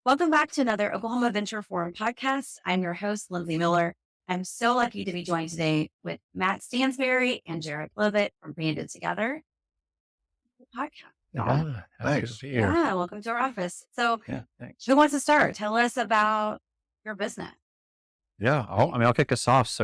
Welcome back to another Oklahoma Venture Forum podcast. I'm your host, Lindsey Miller. I'm so lucky to be joined today with Matt Stansberry and Jerad Lovett from Banded Together podcast. Yeah, thanks. To be here. Yeah, welcome to our office. So, Thanks. who wants to start? Tell us about your business. Yeah, I'll kick us off. So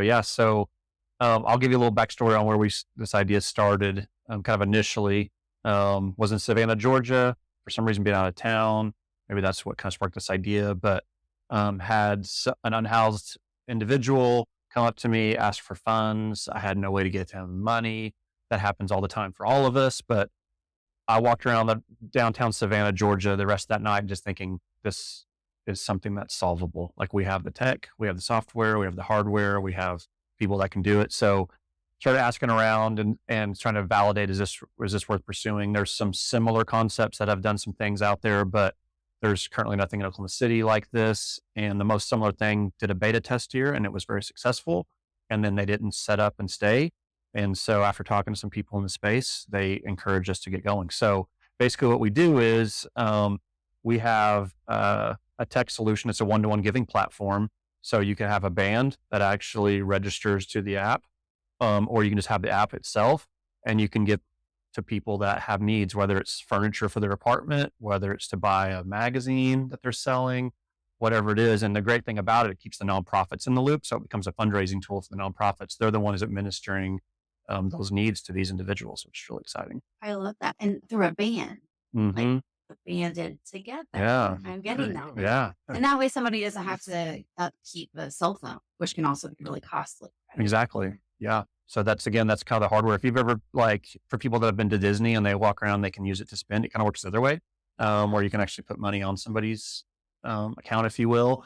I'll give you a little backstory on where this idea started. Kind of initially, was in Savannah, Georgia. For some reason, being out of town, maybe that's what kind of sparked this idea. But had an unhoused individual come up to me, ask for funds. I had no way to get him money. That happens all the time for all of us. But I walked around the downtown Savannah, Georgia, the rest of that night, just thinking this is something that's solvable. Like, we have the tech, we have the software, we have the hardware, we have people that can do it. So started asking around and trying to validate, is this worth pursuing? There's some similar concepts that have done some things out there, but there's currently nothing in Oklahoma City like this. And the most similar thing did a beta test here, and it was very successful. And then they didn't set up and stay. And so after talking to some people in the space, they encouraged us to get going. So basically what we do is we have a tech solution. It's a one-to-one giving platform. So you can have a band that actually registers to the app, or you can just have the app itself, and you can give to people that have needs, whether it's furniture for their apartment, whether it's to buy a magazine that they're selling, whatever it is. And the great thing about it keeps the nonprofits in the loop. So it becomes a fundraising tool for the nonprofits. They're the ones administering those needs to these individuals, which is really exciting. I love that. And through a band, like Banded Together. Yeah. I'm getting that. Yeah. And that way somebody doesn't have to keep the cell phone, which can also be really costly. Right? Exactly. Yeah. So that's kind of the hardware. If you've ever, for people that have been to Disney and they walk around, they can use it to spend. It kind of works the other way, where you can actually put money on somebody's account, if you will.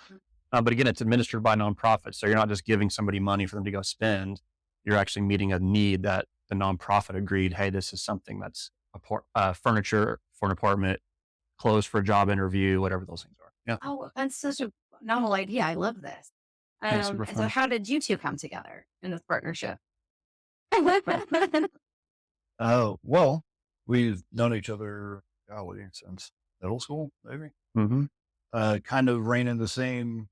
But again, it's administered by nonprofits. So you're not just giving somebody money for them to go spend. You're actually meeting a need that the nonprofit agreed, hey, this is something that's furniture for an apartment, clothes for a job interview, whatever those things are. Yeah. Oh, that's such a novel idea. I love this. And so how did you two come together in this partnership? Oh, well, we've known each other, since middle school, maybe. Kind of ran in the same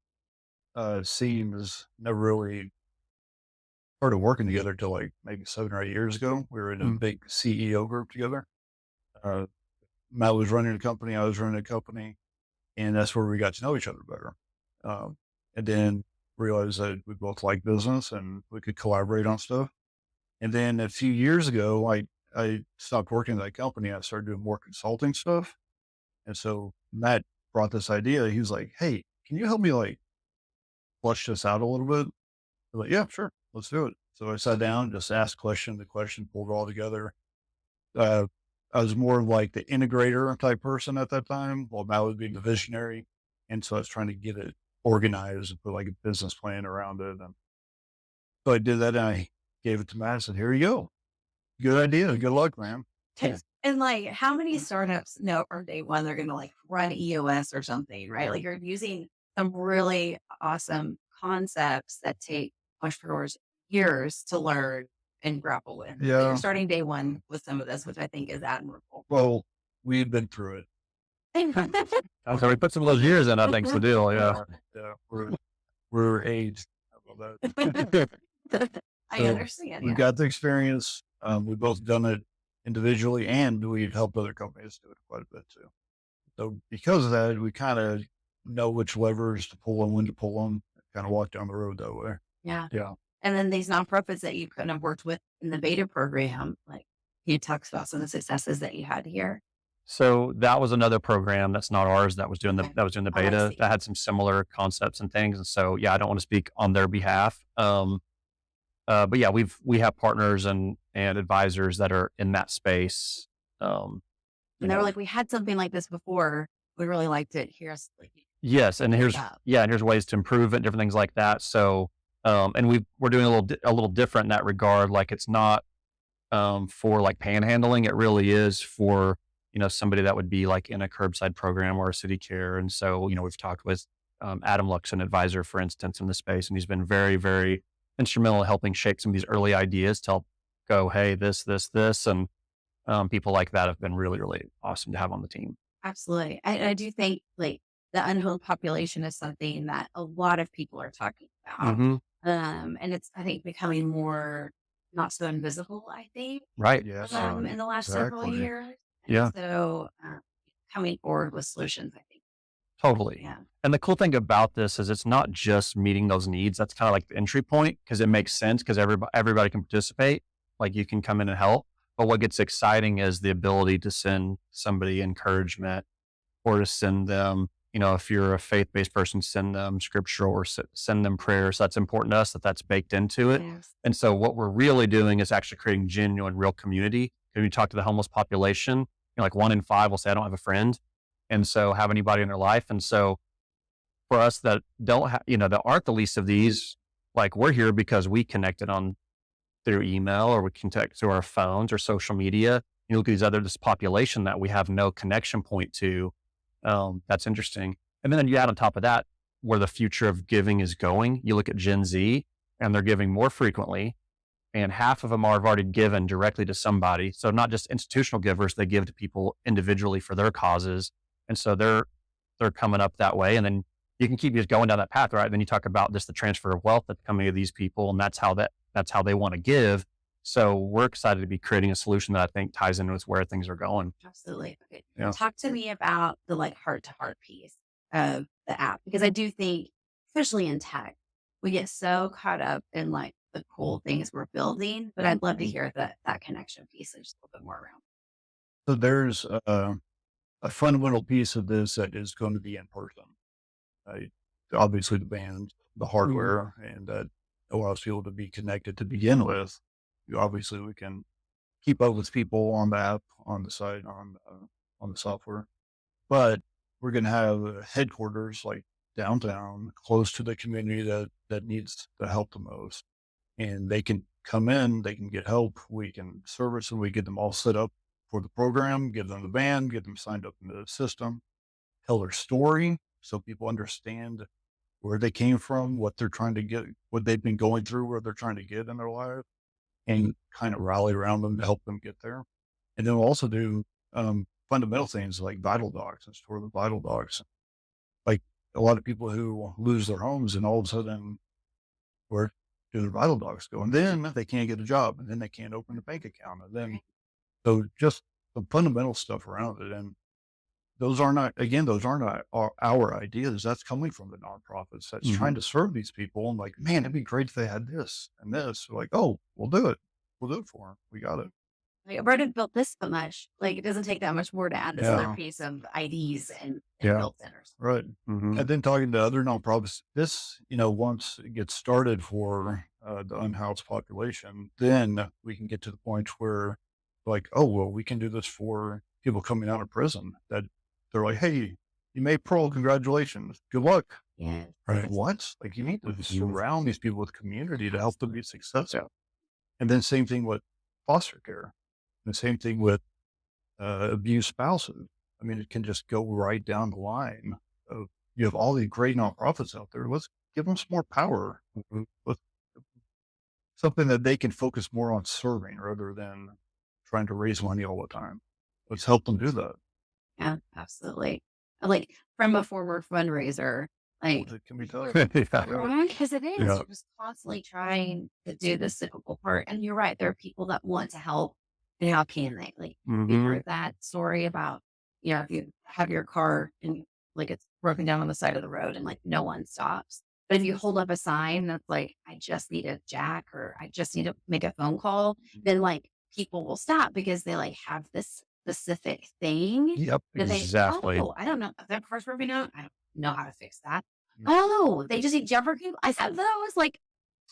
scenes, never really started working together till like maybe 7 or 8 years ago. We were in a big CEO group together. Matt was running a company, I was running a company, and that's where we got to know each other better. And then realized that we both like business and we could collaborate on stuff. And then a few years ago, I stopped working at that company. I started doing more consulting stuff. And so Matt brought this idea. He was like, hey, can you help me flush this out a little bit? I was like, yeah, sure. Let's do it. So I sat down, just asked the question, pulled it all together. I was more like the integrator type person at that time, while Matt was being the visionary. And so I was trying to get it organized and put like a business plan around it. And so I did that, and I gave it to Matt and said, here you go. Good idea. Good luck, man. And how many startups know from day one they're going to run EOS or something, right? Like, you're using some really awesome concepts that take entrepreneurs years to learn and grapple with. Yeah. But you're starting day one with some of this, which I think is admirable. Well, we've been through it. So we put some of those years in, I think's the deal. Yeah. Yeah. We're aged. How about that? I understand. We've got the experience. We've both done it individually, and we've helped other companies do it quite a bit too. So because of that, we kind of know which levers to pull and when to pull them, kind of walk down the road that way. Yeah. Yeah. And then these nonprofits that you kind of worked with in the beta program, you talked about some of the successes that you had here. So that was another program that's not ours that was doing the beta see. that had some similar concepts and things. And so, I don't want to speak on their behalf. But yeah, we have partners and advisors that are in that space. And they were like, we had something like this before. We really liked it. Here's yes. And here's ways to improve it, different things like that. So, and we're doing a little different in that regard. Like, it's not, for panhandling. It really is for, somebody that would be in a curbside program or a city care. And so, we've talked with, Adam Luck's an advisor, for instance, in the space, and he's been very, very instrumental in helping shape some of these early ideas to help go, hey, this. And, people like that have been really, really awesome to have on the team. Absolutely. I do think the the unhoused population is something that a lot of people are talking about. Mm-hmm. And it's, I think, becoming more not so invisible, I think, Right. Yes, in the last several exactly. years. And Yeah. so coming forward with solutions, I think. Totally. Yeah. And the cool thing about this is it's not just meeting those needs. That's kind of like the entry point because it makes sense because everybody can participate. Like you can come in and help. But what gets exciting is the ability to send somebody encouragement or to send them, if you're a faith-based person, send them scriptural or send them prayers. That's important to us that's baked into it. Yes. And so what we're really doing is actually creating genuine, real community. When you talk to the homeless population, like 1 in 5 will say, I don't have a friend. And so have anybody in their life. And so for us that don't have, that aren't the least of these, like we're here because we connected on through email or we connect through our phones or social media. You look at this population that we have no connection point to. That's interesting. And then you add on top of that where the future of giving is going. You look at Gen Z and they're giving more frequently and half of them have already given directly to somebody. So not just institutional givers, they give to people individually for their causes. And so they're coming up that way. And then you can keep just going down that path, right? Then you talk about just the transfer of wealth that's coming to these people, and that's how they want to give. So we're excited to be creating a solution that I think ties in with where things are going. Absolutely. Okay. Yeah. Talk to me about the like heart to heart piece of the app, because I do think, especially in tech, we get so caught up in like the cool things we're building, but I'd love to hear that connection piece and just a little bit more around. So there's a fundamental piece of this that is going to be in person. Obviously, the band, the hardware, and that allows people to be connected to begin with. Obviously, we can keep up with people on the app, on the site, on the software, but we're going to have headquarters like downtown, close to the community that needs the help the most, and they can come in, they can get help, we can service them, we get them all set up for the program, give them the band, get them signed up into the system, tell their story so people understand where they came from, what they're trying to get, what they've been going through, where they're trying to get in their life, and kind of rally around them to help them get there. And then we'll also do fundamental things like vital docs and store the vital docs. Like a lot of people who lose their homes and all of a sudden, where do their vital docs go? And then they can't get a job, and then they can't open a bank account. And then, so just the fundamental stuff around it. And those are not, again, those are not our ideas. That's coming from the nonprofits that's trying to serve these people. And like, man, it'd be great if they had this and this. We're like, oh, we'll do it. We'll do it for them. We got it. Like, I've already built this so much. Like, it doesn't take that much more to add this other piece of IDs and built centers. Right. And then talking to other nonprofits, this, once it gets started for the unhoused population, then we can get to the point where like, oh, well, we can do this for people coming out of prison that they're like, hey, you made parole. Congratulations. Good luck. Yeah. Right. What? Like you need to surround these people with community to help them be successful. And then same thing with foster care. The same thing with abused spouses. I mean, it can just go right down the line of, you have all these great nonprofits out there. Let's give them some more power. Let's, something that they can focus more on serving rather than trying to raise money all the time. Let's help them do that. Yeah, absolutely. Like from a former fundraiser, like It can be tough. because it is. Yeah. You're just constantly trying to do the cyclical part. And you're right. There are people that want to help. And how can they? Like you heard that story about, if you have your car and like it's broken down on the side of the road and like no one stops. But if you hold up a sign that's like, I just need a jack or I just need to make a phone call, then like people will stop because they like have this specific thing. Yep. That Exactly. I don't know. That car's broken down. I don't know how to fix that. Oh, they just need jumper cable. I said that was like,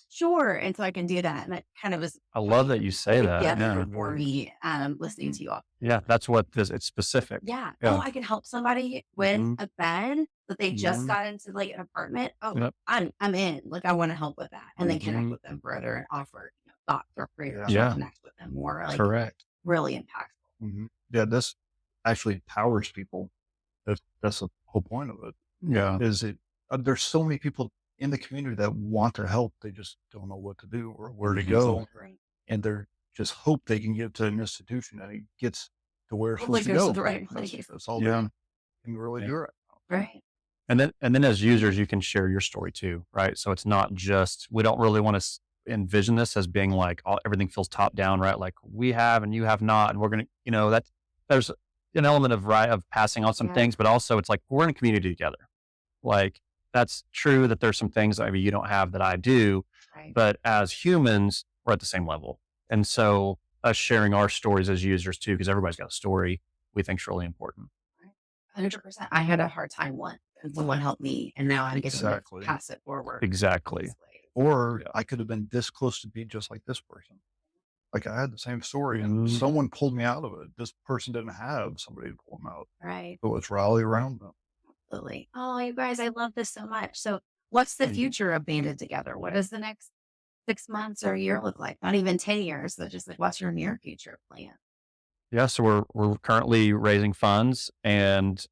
sure. And so I can do that. And that kind of was I love that you say that. Yeah. for me, listening to you all. Yeah. That's what it's specific. Yeah. Yeah. Oh, I can help somebody with a bed that they just got into like an apartment. Oh, Yep. I'm in. Like I want to help with that. And then connect with them further and offer thoughts or prayers. Yeah. Connect with them more. Like Correct. really impactful. Yeah, this actually empowers people. That's the whole point of it. Yeah. Is it? There's so many people in the community that want to help. They just don't know what to do or where to go, and they're just hope they can get to an institution and it gets to where it's supposed to go. The right place. That's all they can really do right now. Right. And then as users, you can share your story too, right? So it's not just, we don't really want to envision this as being like everything feels top down, right? Like we have and you have not, and we're going to, that there's an element of passing on some Yeah. things, but also it's like we're in a community together. Like that's true that there's some things that maybe you don't have that I do, Right. but as humans, we're at the same level. And so us sharing our stories as users too, because everybody's got a story, we think is really important. 100%. I had a hard time once and someone helped me and now I'm getting to Exactly. pass it forward. Exactly. easily. Or Yeah. I could have been this close to be just like this person. Like I had the same story and Mhm. someone pulled me out of it. This person didn't have somebody to pull them out. Right. So let's rally around them. Absolutely. Oh, you guys, I love this so much. So what's the Thank you. future of Banded Together? What does the next 6 months or a year look like? Not even 10 years. So just like what's your near future plan? Yeah, so we're currently raising funds, and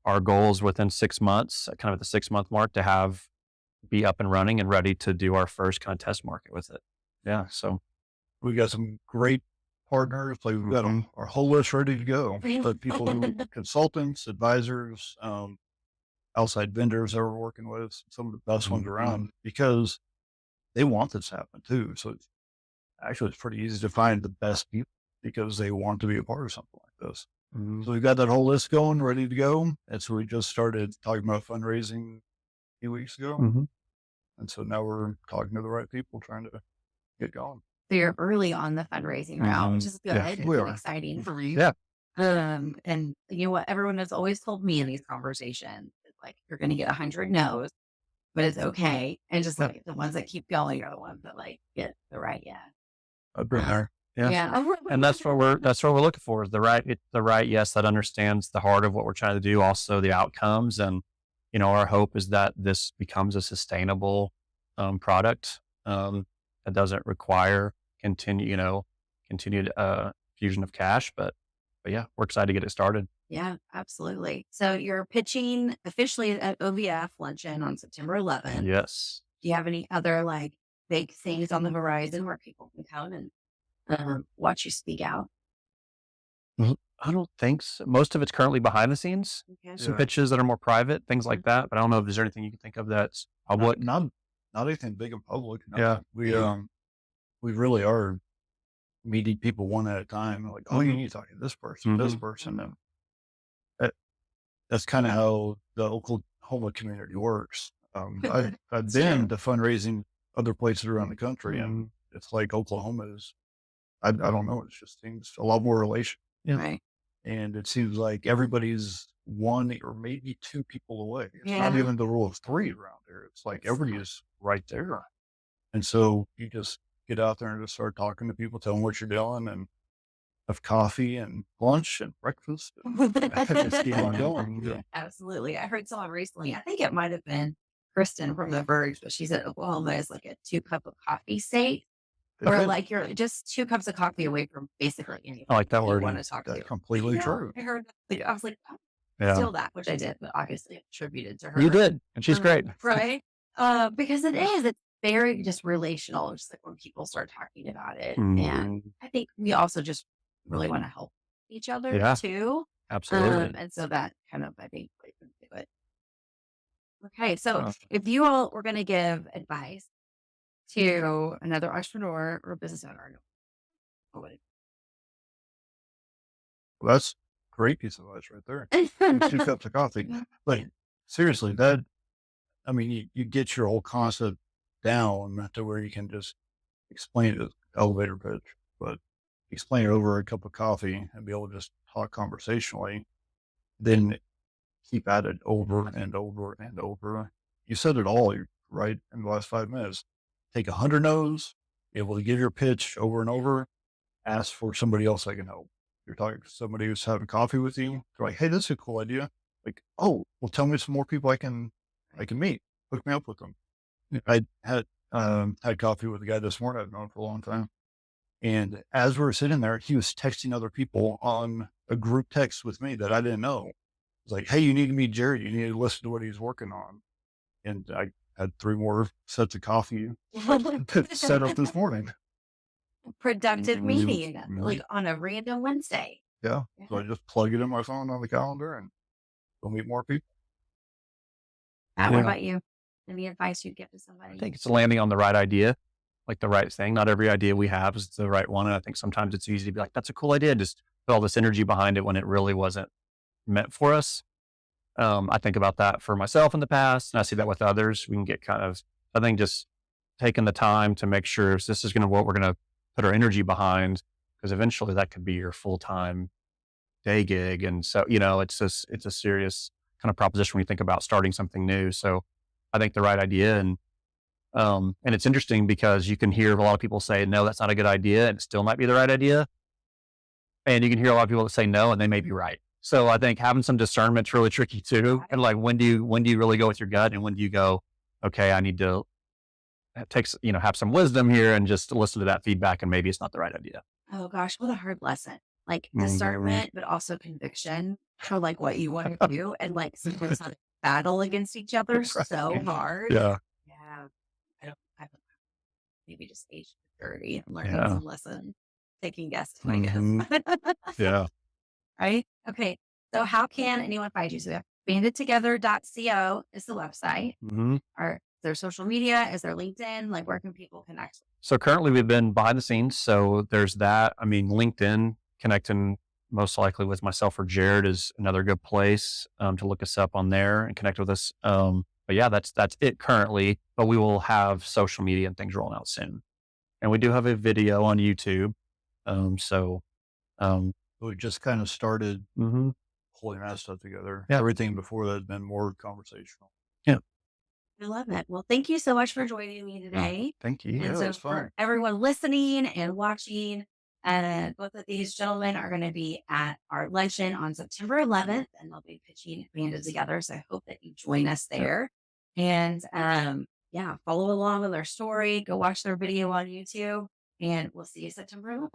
our goal is within 6 months, kind of at the 6 month mark, to be up and running and ready to do our first kind of test market with it. Yeah, so We got some great partners. Like we've got our whole list ready to go. But people who consultants, advisors, outside vendors that we're working with, some of the best ones around because they want this to happen too. So it's pretty easy to find the best people because they want to be a part of something like this. So we've got that whole list going, ready to go. And so we just started talking about fundraising a few weeks ago. And so now we're talking to the right people, trying to get going. So you're early on the fundraising route, which is good. Yeah, It's we are. exciting for you. yeah, And you know what? Everyone has always told me in these conversations, it's like you're going to get 100 no's, but it's okay. And just like the ones that keep going are the ones that like get the right yeah. I've been there. yeah. Yeah. And that's what we're looking for, is the right yes that understands the heart of what we're trying to do, also the outcomes. And our hope is that this becomes a sustainable product that doesn't require continued fusion of cash. But yeah, we're excited to get it started. Yeah, absolutely. So you're pitching officially at OVF luncheon on September 11th. Yes. Do you have any other like big things on the horizon where people can come and watch you speak out? I don't think so. Most of it's currently behind the scenes. Okay. Some pitches that are more private, things like that. But I don't know if there's anything you can think of that's public. Not anything big in public. No. Yeah. We really are meeting people one at a time. Like, oh, you need to talk to this person, this person. And that's kind of how the Oklahoma community works. I've been to fundraising other places around the country, and it's like Oklahoma is, I don't know, it just seems a lot more relation. Yeah. Right. And it seems like everybody's one or maybe two people away. It's not Yeah. even the rule of three around here. It's like everybody is right there. And so you just get out there and just start talking to people, tell them what you're doing, and have coffee and lunch and breakfast. And just keep on going. Yeah. Absolutely. I heard someone recently, I think it might have been Kristen from The Verge, but she said Oklahoma is like a 2 cup of coffee state. Or like you're just 2 cups of coffee away from basically anything I like that you word. want to talk to. That's completely true. I heard that. I was like, oh, Yeah. steal that, which I did, but obviously attributed to her. You did. And she's great. Right? Because it's very just relational, just like when people start talking about it. And I think we also just really want to help each other Yeah. too. Absolutely. And so that kind of, I think, plays into it. Okay. So if you all were going to give advice to another entrepreneur or business owner, what would it Well, that's a great piece of advice right there. be? 2 cups of coffee. Like seriously, you get your whole concept down to where you can just explain it as elevator pitch, but explain it over a cup of coffee and be able to just talk conversationally, then keep at it over and over and over. You said it all right in the last 5 minutes. Take 100 no's, be able to give your pitch over and over, ask for somebody else that can help. You're talking to somebody who's having coffee with you. They're like, hey, this is a cool idea. Like, oh, well, tell me some more people I can meet. Hook me up with them. I had coffee with a guy this morning I've known for a long time. And as we were sitting there, he was texting other people on a group text with me that I didn't know. It's like, hey, you need to meet Jerad. You need to listen to what he's working on. And I had 3 more sets of coffee set up this morning. Productive meeting, like on a random Wednesday. Yeah. So I just plug it in my phone on the calendar and go meet more people. Matt, what Yeah. about you? Any advice you'd give to I somebody? think it's landing on the right idea, like the right thing. Not every idea we have is the right one. And I think sometimes it's easy to be like, that's a cool idea. Just put all this energy behind it when it really wasn't meant for us. I think about that for myself in the past, and I see that with others. We can get kind of, I think, just taking the time to make sure this is going to what we're going to put our energy behind, because eventually that could be your full time day gig. And so, it's a serious kind of proposition when you think about starting something new. So I think the right idea, and it's interesting because you can hear a lot of people say, no, that's not a good idea. And it still might be the right idea. And you can hear a lot of people that say no, and they may be right. So I think having some discernment's really tricky too. And like, when do you really go with your gut, and when do you go, okay, I need to have some wisdom here and just listen to that feedback, and maybe it's not the right idea. Oh gosh, what a hard lesson. Like Mhm. discernment, but also conviction for like what you want to do. And like sometimes not battle against each other so hard. Yeah. Yeah. I don't maybe just age maturity and learning Yeah. some lessons, taking guesses, I guess. Yeah. Right? Okay. So how can anyone find you? So we have bandedtogether.co is the website. hmm Or their social media? Is there LinkedIn? Like where can people connect? So currently we've been behind the scenes. So there's that. I mean, LinkedIn, connecting most likely with myself or Jerad, is another good place to look us up on there and connect with us. But yeah, that's it currently. But we will have social media and things rolling out soon. And we do have a video on YouTube. So We just kind of started mhm. pulling that stuff together. Yeah. Everything before that had been more conversational. I love it. Well, thank you so much for joining me today. Thank you. And Yeah, so it's for fun. everyone listening and watching, both of these gentlemen are going to be at our luncheon on September 11th, and they'll be pitching Banded Together. So I hope that you join us there. And yeah, follow along with their story. Go watch their video on YouTube, and we'll see you September 11th.